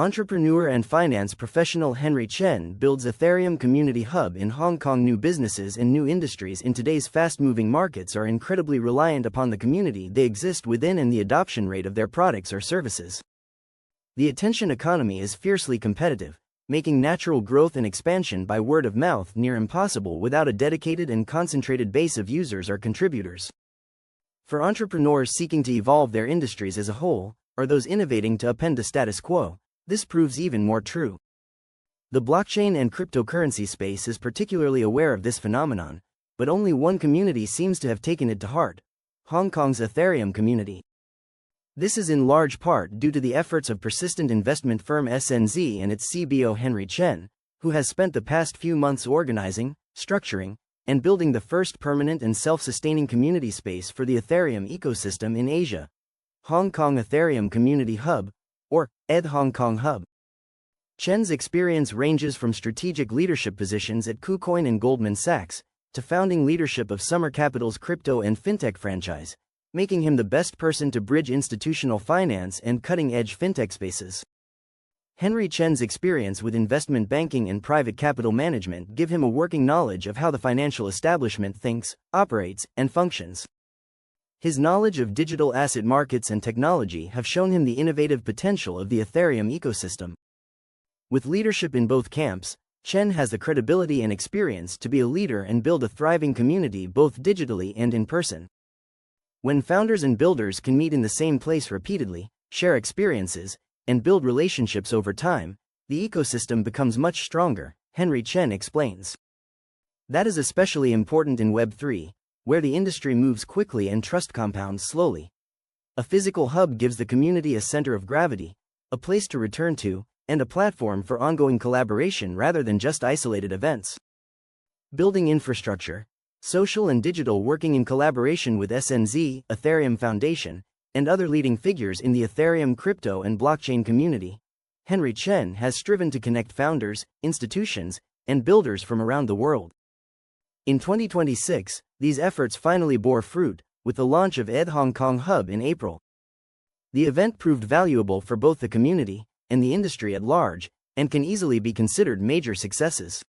Entrepreneur and finance professional Henry Chen builds Ethereum Community Hub in Hong Kong. New businesses and new industries in today's fast-moving markets are incredibly reliant upon the community they exist within and the adoption rate of their products or services. The attention economy is fiercely competitive, making natural growth and expansion by word of mouth near impossible without a dedicated and concentrated base of users or contributors. For entrepreneurs seeking to evolve their industries as a whole, or those innovating to upend the status quo, this proves even more true. The blockchain and cryptocurrency space is particularly aware of this phenomenon, but only one community seems to have taken it to heart: Hong Kong's Ethereum community. This is in large part due to the efforts of persistent investment firm SNZ and its CBO Henry Chen, who has spent the past few months organizing, structuring, and building the first permanent and self-sustaining community space for the Ethereum ecosystem in Asia: Hong Kong Ethereum Community Hub, or ETH Hong Kong Hub. Chen's experience ranges from strategic leadership positions at KuCoin and Goldman Sachs, to founding leadership of Summer Capital's crypto and fintech franchise, making him the best person to bridge institutional finance and cutting-edge fintech spaces. Henry Chen's experience with investment banking and private capital management give him a working knowledge of how the financial establishment thinks, operates, and functions. His knowledge of digital asset markets and technology have shown him the innovative potential of the Ethereum ecosystem. With leadership in both camps, Chen has the credibility and experience to be a leader and build a thriving community both digitally and in person. When founders and builders can meet in the same place repeatedly, share experiences, and build relationships over time, the ecosystem becomes much stronger, Henry Chen explains. That is especially important in Web3, where the industry moves quickly and trust compounds slowly. A physical hub gives the community a center of gravity, a place to return to, and a platform for ongoing collaboration rather than just isolated events. Building infrastructure, social and digital, working in collaboration with SNZ, Ethereum Foundation, and other leading figures in the Ethereum crypto and blockchain community, Henry Chen has striven to connect founders, institutions, and builders from around the world. In 2026, these efforts finally bore fruit, with the launch of ETH Hong Kong Hub in April. The event proved valuable for both the community and the industry at large, and can easily be considered major successes.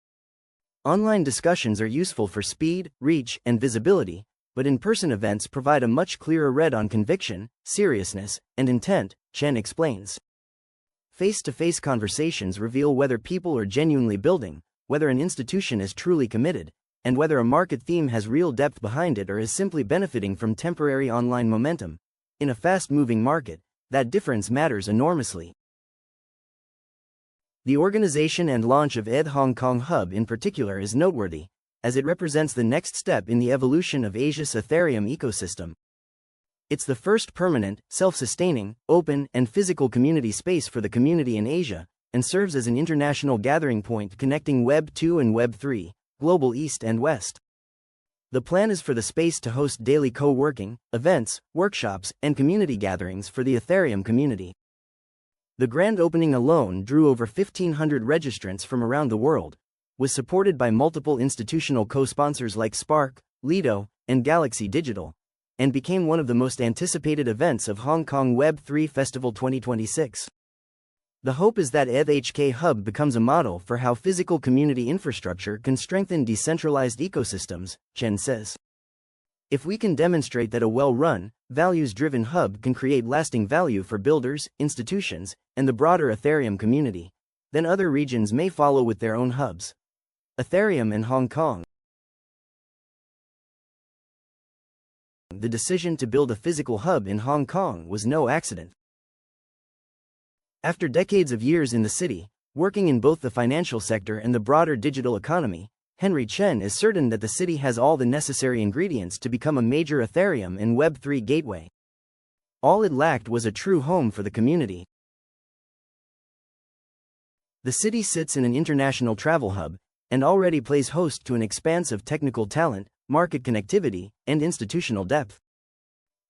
Online discussions are useful for speed, reach, and visibility, but in-person events provide a much clearer read on conviction, seriousness, and intent, Chen explains. Face-to-face conversations reveal whether people are genuinely building, whether an institution is truly committed, and whether a market theme has real depth behind it or is simply benefiting from temporary online momentum. In a fast-moving market, that difference matters enormously. The organization and launch of ETH Hong Kong Hub in particular is noteworthy, as it represents the next step in the evolution of Asia's Ethereum ecosystem. It's the first permanent, self-sustaining, open, and physical community space for the community in Asia, and serves as an international gathering point connecting Web 2 and Web 3, global East and West. The plan is for the space to host daily co-working, events, workshops, and community gatherings for the Ethereum community. The grand opening alone drew over 1,500 registrants from around the world, was supported by multiple institutional co-sponsors like Spark, Lido, and Galaxy Digital, and became one of the most anticipated events of Hong Kong Web3 Festival 2026. The hope is that ETH HK Hub becomes a model for how physical community infrastructure can strengthen decentralized ecosystems, Chen says. If we can demonstrate that a well-run, values-driven hub can create lasting value for builders, institutions, and the broader Ethereum community, then other regions may follow with their own hubs. Ethereum and Hong Kong. The decision to build a physical hub in Hong Kong was no accident. After decades of years in the city, working in both the financial sector and the broader digital economy, Henry Chen is certain that the city has all the necessary ingredients to become a major Ethereum and Web3 gateway. All it lacked was a true home for the community. The city sits in an international travel hub, and already plays host to an expanse of technical talent, market connectivity, and institutional depth.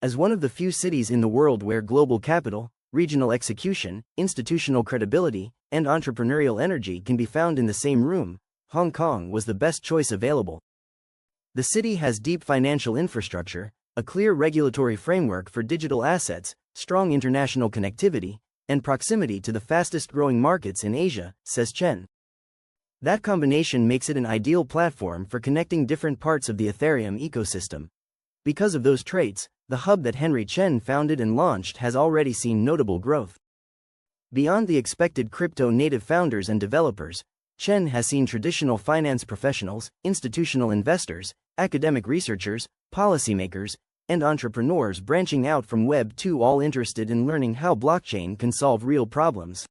As one of the few cities in the world where global capital, regional execution, institutional credibility, and entrepreneurial energy can be found in the same room, Hong Kong was the best choice available. The city has deep financial infrastructure, a clear regulatory framework for digital assets, strong international connectivity, and proximity to the fastest-growing markets in Asia, says Chen. That combination makes it an ideal platform for connecting different parts of the Ethereum ecosystem. Because of those traits, the hub that Henry Chen founded and launched has already seen notable growth. Beyond the expected crypto-native founders and developers, Chen has seen traditional finance professionals, institutional investors, academic researchers, policymakers, and entrepreneurs branching out from Web2, all interested in learning how blockchain can solve real problems.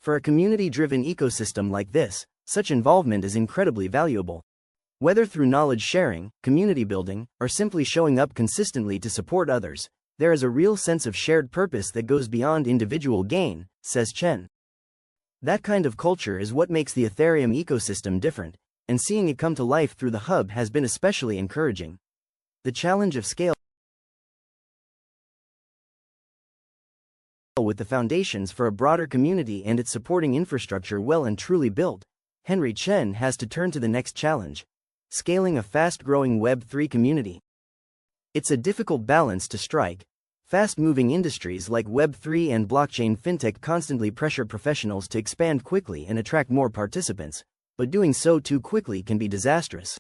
For a community-driven ecosystem like this, such involvement is incredibly valuable. Whether through knowledge sharing, community building, or simply showing up consistently to support others, there is a real sense of shared purpose that goes beyond individual gain, says Chen. That kind of culture is what makes the Ethereum ecosystem different, and seeing it come to life through the hub has been especially encouraging. The challenge of scale with the foundations for a broader community and its supporting infrastructure well and truly built, Henry Chen has to turn to the next challenge: scaling a fast-growing Web3 community. It's a difficult balance to strike. Fast-moving industries like Web3 and blockchain fintech constantly pressure professionals to expand quickly and attract more participants, but doing so too quickly can be disastrous.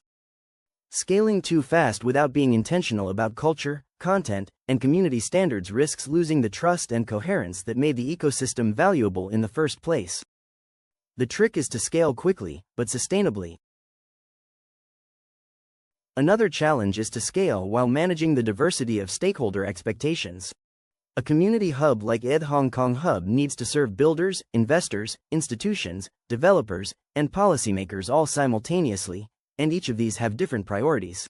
Scaling too fast without being intentional about culture, content, and community standards risks losing the trust and coherence that made the ecosystem valuable in the first place. The trick is to scale quickly, but sustainably. Another challenge is to scale while managing the diversity of stakeholder expectations. A community hub like ETH Hong Kong Hub needs to serve builders, investors, institutions, developers, and policymakers all simultaneously, and each of these have different priorities.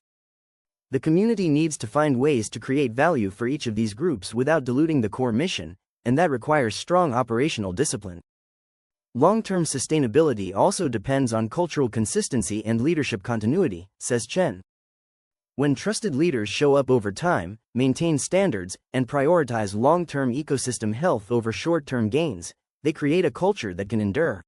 The community needs to find ways to create value for each of these groups without diluting the core mission, and that requires strong operational discipline. Long-term sustainability also depends on cultural consistency and leadership continuity, says Chen. When trusted leaders show up over time, maintain standards, and prioritize long-term ecosystem health over short-term gains, they create a culture that can endure.